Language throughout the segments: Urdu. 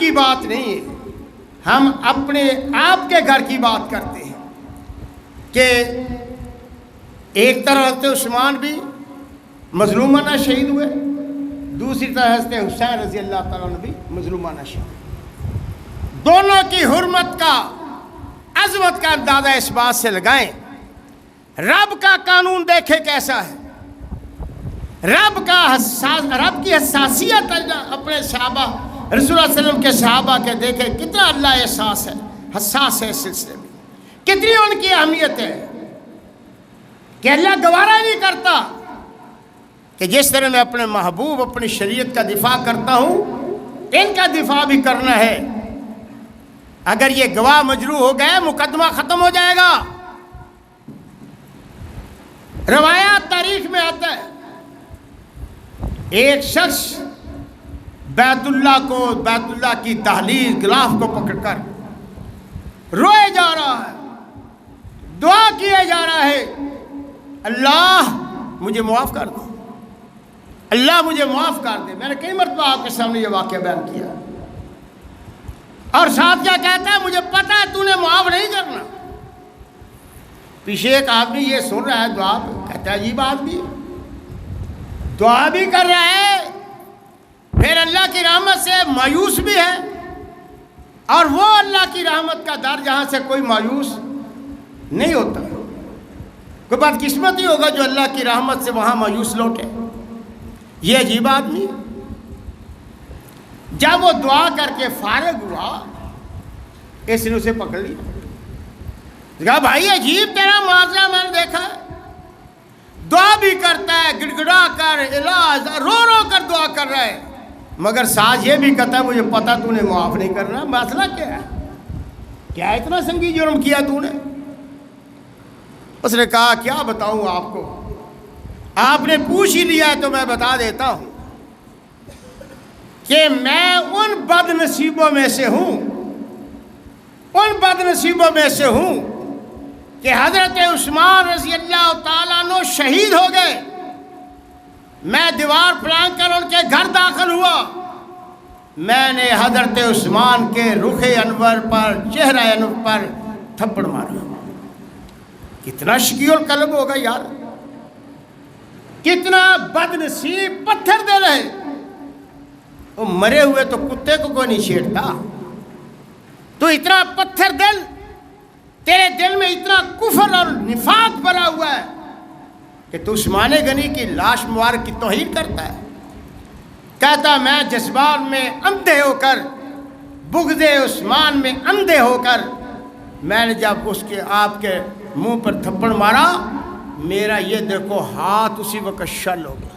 کی بات نہیں ہے، ہم اپنے آپ کے گھر کی بات کرتے ہیں کہ ایک طرح حضرت عثمان بھی مظلومانہ شہید ہوئے، دوسری طرح حضرت حسین رضی اللہ تعالیٰ عنہ بھی مظلومانہ شہید۔ دونوں کی حرمت کا، عظمت کا اندازہ اس بات سے لگائیں، رب کا قانون دیکھے کیسا ہے، رب کی حساسیت اپنے صحابہ رسول اللہ علیہ وسلم کے صحابہ کے دیکھے کتنا اللہ حساس ہے اس سلسلے میں، کتنی ان کی اہمیت ہے کہ اللہ گوارا نہیں کرتا کہ جس طرح میں اپنے محبوب اپنی شریعت کا دفاع کرتا ہوں ان کا دفاع بھی کرنا ہے۔ اگر یہ گواہ مجروح ہو گئے مقدمہ ختم ہو جائے گا۔ روایات تاریخ میں آتا ہے ایک شخص بیت اللہ کی دہلیز غلاف کو پکڑ کر روئے جا رہا ہے، دعا کیے جا رہا ہے، اللہ مجھے معاف کر دو، اللہ مجھے معاف کر دے۔ میں نے کئی مرتبہ آپ کے سامنے یہ واقعہ بیان کیا، اور ساتھ کیا کہتا ہے، مجھے پتا ہے تو نے معاف نہیں کرنا۔ پیچھے ایک آدمی یہ سن رہا ہے دعا، کہتا ہے عجیب آدمی دعا بھی کر رہا ہے، پھر اللہ کی رحمت سے مایوس بھی ہے، اور وہ اللہ کی رحمت کا در جہاں سے کوئی مایوس نہیں ہوتا، کوئی بدقسمت ہی ہوگا جو اللہ کی رحمت سے وہاں مایوس لوٹے۔ یہ عجیب آدمی جب وہ دعا کر کے فارغ ہوا اس نے اسے پکڑ لیا، کہا بھائی عجیب تیرا معاوضہ میں نے دیکھا ہے، دعا بھی کرتا ہے، گڑ گڑا کر علاج رو رو کر دعا کر رہا ہے، مگر ساتھ یہ بھی کہتا ہے مجھے پتا تو نے معاف نہیں کرنا۔ مسئلہ کیا ہے، کیا اتنا سنگین جرم کیا تو نے؟ اس نے کہا کیا بتاؤں آپ کو، آپ نے پوچھ ہی لیا ہے تو میں بتا دیتا ہوں کہ میں ان بد نصیبوں میں سے ہوں، ان بد نصیبوں میں سے ہوں کہ حضرت عثمان رضی اللہ تعالیٰ عنہ شہید ہو گئے، میں دیوار پھلانگ کر ان کے گھر داخل ہوا، میں نے حضرت عثمان کے رخ انور پر، چہرہ انور پر تھپڑ مارا۔ کتنا شقی القلب ہوگا یار، کتنا بد نصیب، پتھر دے رہے، وہ مرے ہوئے تو کتے کو کوئی نہیں چھیڑتا، تو اتنا پتھر دل، تیرے دل میں اتنا کفر اور نفاق بھرا ہوا ہے کہ تو عثمان غنی کی لاش مبارک کی توہین کرتا ہے۔ کہتا میں جذبات میں اندھے ہو کر، بغض عثمان میں اندھے ہو کر، میں نے جب اس کے آپ کے منہ پر تھپڑ مارا، میرا یہ دیکھو ہاتھ اسی وقت شل ہو گیا۔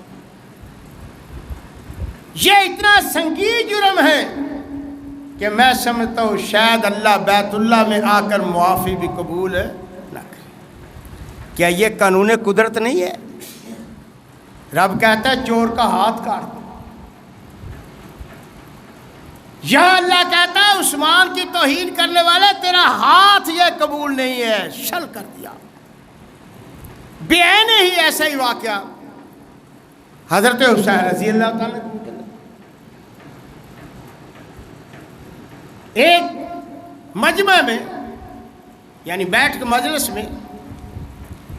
یہ اتنا سنگین جرم ہے کہ میں سمجھتا ہوں شاید اللہ بیت اللہ میں آ کر معافی بھی قبول نہ کرے۔ کیا یہ قانون قدرت نہیں ہے؟ رب کہتا ہے چور کا ہاتھ کاٹ دو، یہاں اللہ کہتا ہے عثمان کی توہین کرنے والے تیرا ہاتھ یہ قبول نہیں ہے، شل کر دیا۔ بے عین ہی ایسا ہی واقعہ حضرت حسین رضی اللہ تعالیٰ عنہ، ایک مجمع میں یعنی بیٹھ کے مجلس میں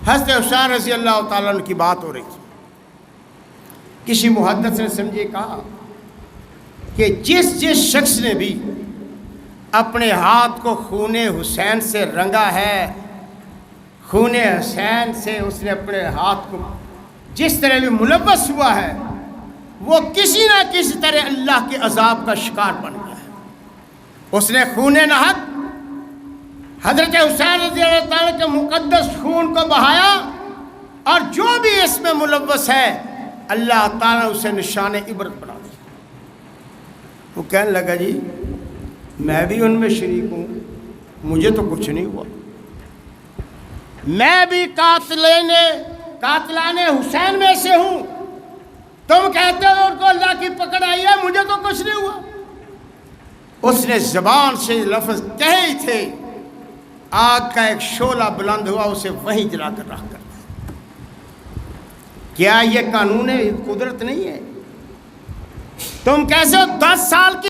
حضرت حسین رضی اللہ تعالیٰ عنہ کی بات ہو رہی تھی۔ کسی محدث نے سمجھے کہا کہ جس شخص نے بھی اپنے ہاتھ کو خون حسین سے رنگا ہے، خون حسین سے اس نے اپنے ہاتھ کو جس طرح بھی ملوث ہوا ہے، وہ کسی نہ کسی طرح اللہ کے عذاب کا شکار بن گیا ہے۔ اس نے خون نہق حضرت حسین رضی اللہ تعالیٰ کے مقدس خون کو بہایا، اور جو بھی اس میں ملوث ہے اللہ تعالیٰ اسے نشان عبرت بنا دیا۔ وہ کہنے لگا جی میں بھی ان میں شریک ہوں، مجھے تو کچھ نہیں ہوا، میں بھی قاتلان حسین میں سے ہوں، تم کہتے ہو ان کو اللہ کی پکڑ آئی ہے، مجھے تو کچھ نہیں ہوا۔ اس نے زبان سے لفظ کہے ہی تھے، آگ کا ایک شعلہ بلند ہوا، اسے وہیں جلا کر رکھ کر دیا۔ کیا یہ قانون قدرت نہیں ہے؟ تم کیسے 10 سال کی